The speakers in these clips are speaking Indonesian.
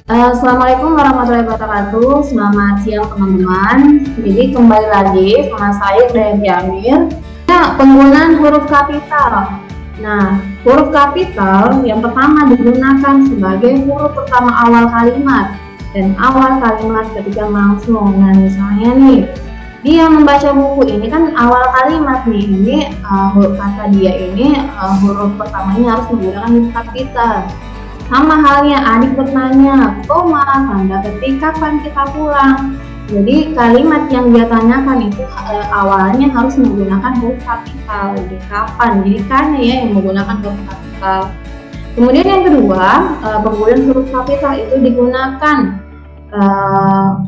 Assalamualaikum warahmatullahi wabarakatuh. Selamat siang teman-teman. Jadi kembali lagi sama saya Dayanti Amir. Nah, penggunaan huruf kapital. Nah, huruf kapital yang pertama digunakan sebagai huruf pertama awal kalimat dan awal kalimat ketika langsung. Nah, misalnya nih, dia membaca buku, ini kan awal kalimat nih. Ini huruf kata dia ini huruf pertamanya harus menggunakan huruf kapital. Sama halnya adik bertanya, koma, tanda ketik, kapan kita pulang. Jadi kalimat yang dia tanyakan itu awalnya harus menggunakan huruf kapital. Jadi kapan, jadi kan ya yang menggunakan huruf kapital. Kemudian yang kedua, penggunaan huruf kapital itu digunakan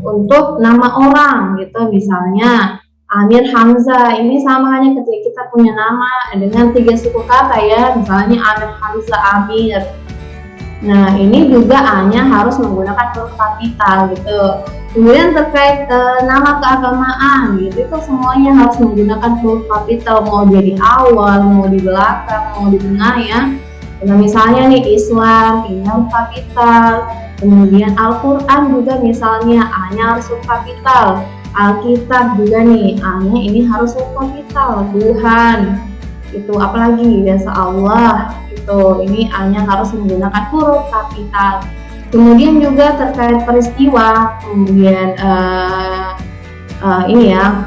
untuk nama orang gitu. Misalnya Amir Hamzah, ini sama hanya ketika kita punya nama dengan 3 suku kata ya. Misalnya Amir Hamzah Amir. Nah, ini juga hanya harus menggunakan huruf kapital gitu. Kemudian terkait nama keagamaan gitu, itu semuanya harus menggunakan huruf kapital, mau dia di awal, mau di belakang, mau di tengah ya. Nah, misalnya nih Islam, ini huruf kapital. Kemudian Al-Quran juga misalnya A-nya harus huruf kapital. Alkitab juga nih A-nya ini harus huruf kapital. Tuhan, itu apalagi biasa Allah. Ini hanya harus menggunakan huruf kapital. Kemudian juga terkait peristiwa, kemudian ini ya,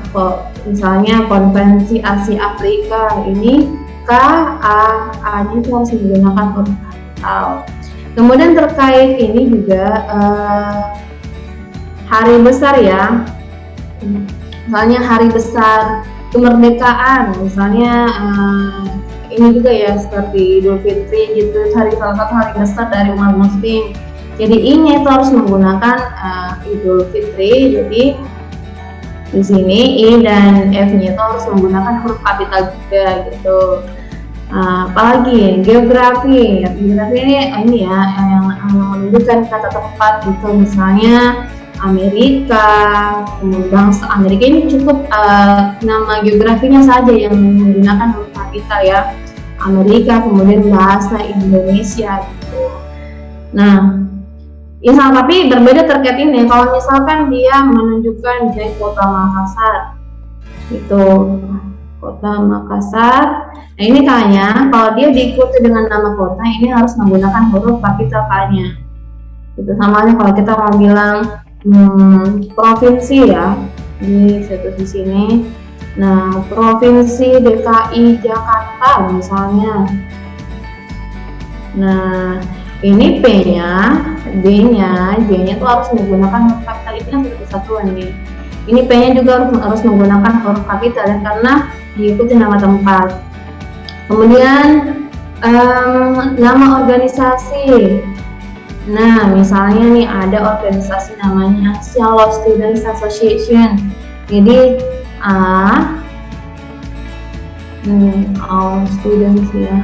misalnya konferensi Asia Afrika, ini A-nya itu harus menggunakan huruf kapital. Kemudian terkait ini juga hari besar ya, misalnya hari besar kemerdekaan, misalnya ini juga ya seperti Idul Fitri gitu, salah satu hari besar dari umat muslim. Jadi I-nya itu harus menggunakan Idul Fitri. Jadi di sini I dan F-nya itu harus menggunakan huruf kapital juga gitu. Apalagi geografi ini ya yang menunjukkan kata tempat gitu, misalnya Amerika, bangsa Amerika, ini cukup nama geografinya saja yang menggunakan huruf kapital ya. Amerika, kemudian bahasa Indonesia gitu. Nah, tapi berbeda terkait ini. Kalau misalkan dia menunjukkan misalnya kota Makassar, itu kota Makassar. Nah, ini kayaknya kalau dia diikuti dengan nama kota, ini harus menggunakan huruf kapital kayaknya. Itu sama halnya kalau kita mau bilang provinsi ya, ini saya di sini. Nah, provinsi DKI Jakarta misalnya. Nah, ini P-nya, D-nya, J-nya itu harus menggunakan huruf kapital. Itu yang sudah kesatuan nih. Ini P-nya juga harus menggunakan huruf kapital ya, karena diikuti nama tempat. Kemudian nama organisasi. Nah, misalnya nih ada organisasi namanya Shalom Students Association. Jadi all students ya.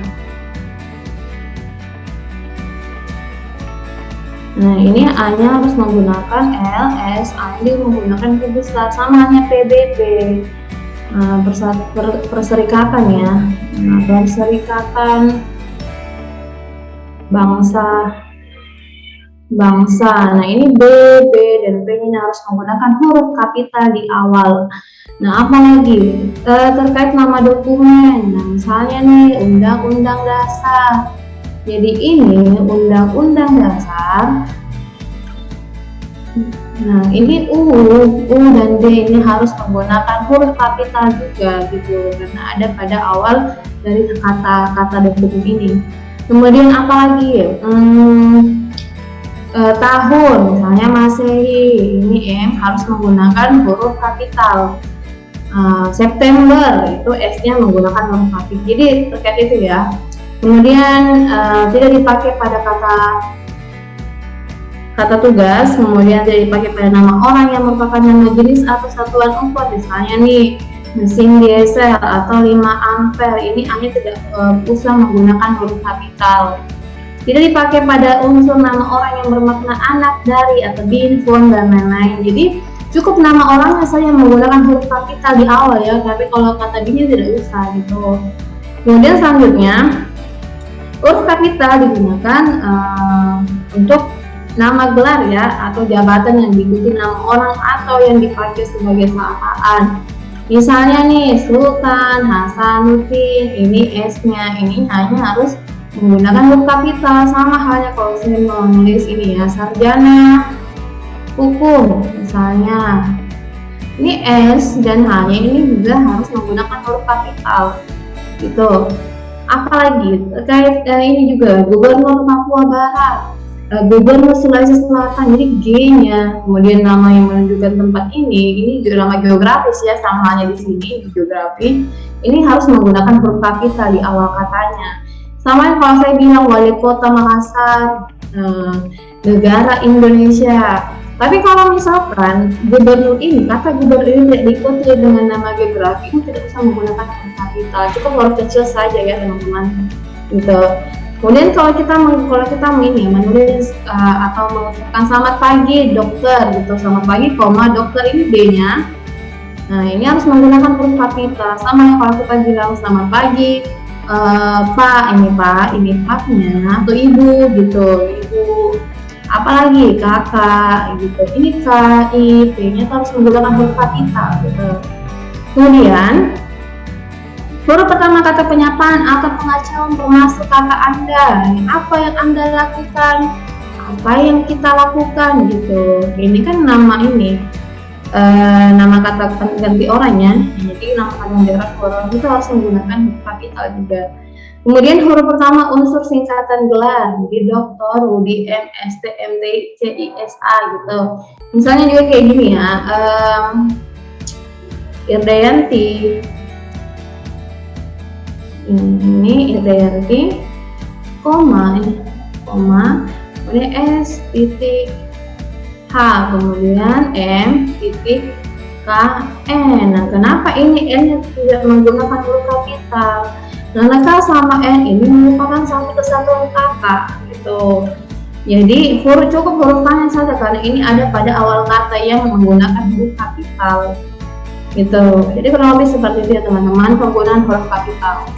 Nah, ini A-nya harus menggunakan L, S, A-nya menggunakan huruf besar, sama hanya PBB. Perserikatan ya. Nah, perserikatan bangsa. Nah, ini B, dan P-nya harus menggunakan huruf kapital di awal. Nah, apalagi terkait nama dokumen. Nah, misalnya nih Undang-Undang Dasar. Jadi ini Undang-Undang Dasar. Nah, ini U dan D ini harus menggunakan huruf kapital juga gitu, karena ada pada awal dari kata-kata dokumen ini. Kemudian apalagi tahun, misalnya Masehi, ini M harus menggunakan huruf kapital. September itu S-nya menggunakan huruf kapital. Jadi terkait itu ya. Kemudian tidak dipakai pada kata tugas, kemudian tidak dipakai pada nama orang yang merupakan nama jenis atau satuan ukur. Misalnya nih mesin diesel atau 5 ampere, ini hanya tidak usah menggunakan huruf kapital. Tidak dipakai pada unsur nama orang yang bermakna anak dari atau bin, fon, dan lain-lain. Jadi cukup nama orangnya saja menggunakan huruf kapital di awal ya, tapi kalau kata binnya tidak usah gitu. Kemudian selanjutnya huruf kapital digunakan untuk nama gelar ya, atau jabatan yang diikuti nama orang atau yang dipakai sebagai sapaan. Misalnya nih Sultan Hasanuddin, ini S-nya ini hanya harus menggunakan huruf kapital. Sama halnya kalau saya menulis ini ya, sarjana hukum misalnya, ini S dan H-nya ini juga harus menggunakan huruf kapital gitu. Apalagi terkait ini juga Gubernur Papua Barat, Gubernur Sulawesi Selatan, jadi G-nya, kemudian nama yang menunjukkan tempat ini juga nama geografis ya, sama halnya di sini di geografi, ini harus menggunakan huruf kapital di awal katanya. Sama kalau saya bilang Wali Kota Makassar, negara Indonesia. Tapi kalau misalkan gubernur ini, kata gubernur ini tidak diikuti dengan nama geografi, itu tidak bisa menggunakan huruf kapital, cukup huruf kecil saja ya teman-teman gitu. Kemudian kalau kita menulis atau mengucapkan selamat pagi dokter gitu, selamat pagi koma dokter, ini B-nya, nah ini harus menggunakan huruf kapital. Sama kalau kita bilang selamat pagi Pak, ini Pak-nya, atau Ibu gitu, Ibu, apalagi kakak gitu, ini K, I, P-nya harus menggunakan huruf kapital gitu. Kemudian huruf pertama kata penyapaan atau pengacauan termasuk kata Anda, apa yang Anda lakukan, apa yang kita lakukan gitu. Ini kan nama ini, nama kata pengganti orangnya, jadi nama pengganti orang itu harus menggunakan huruf kapital juga. Kemudian huruf pertama unsur singkatan gelar, jadi dokter, UDM, ST, MT, CISA gitu. Misalnya juga kayak gini ya, Irdayanti, ini Irdayanti, koma, kemudian S titik H, kemudian M titik K N. Nah, kenapa ini N tidak menggunakan huruf kapital? Karena K sama N ini merupakan satu kesatuan kata gitu. Jadi cukup huruf K saja karena ini ada pada awal kata yang menggunakan huruf kapital gitu. Jadi kurang lebih seperti itu ya teman-teman, penggunaan huruf kapital.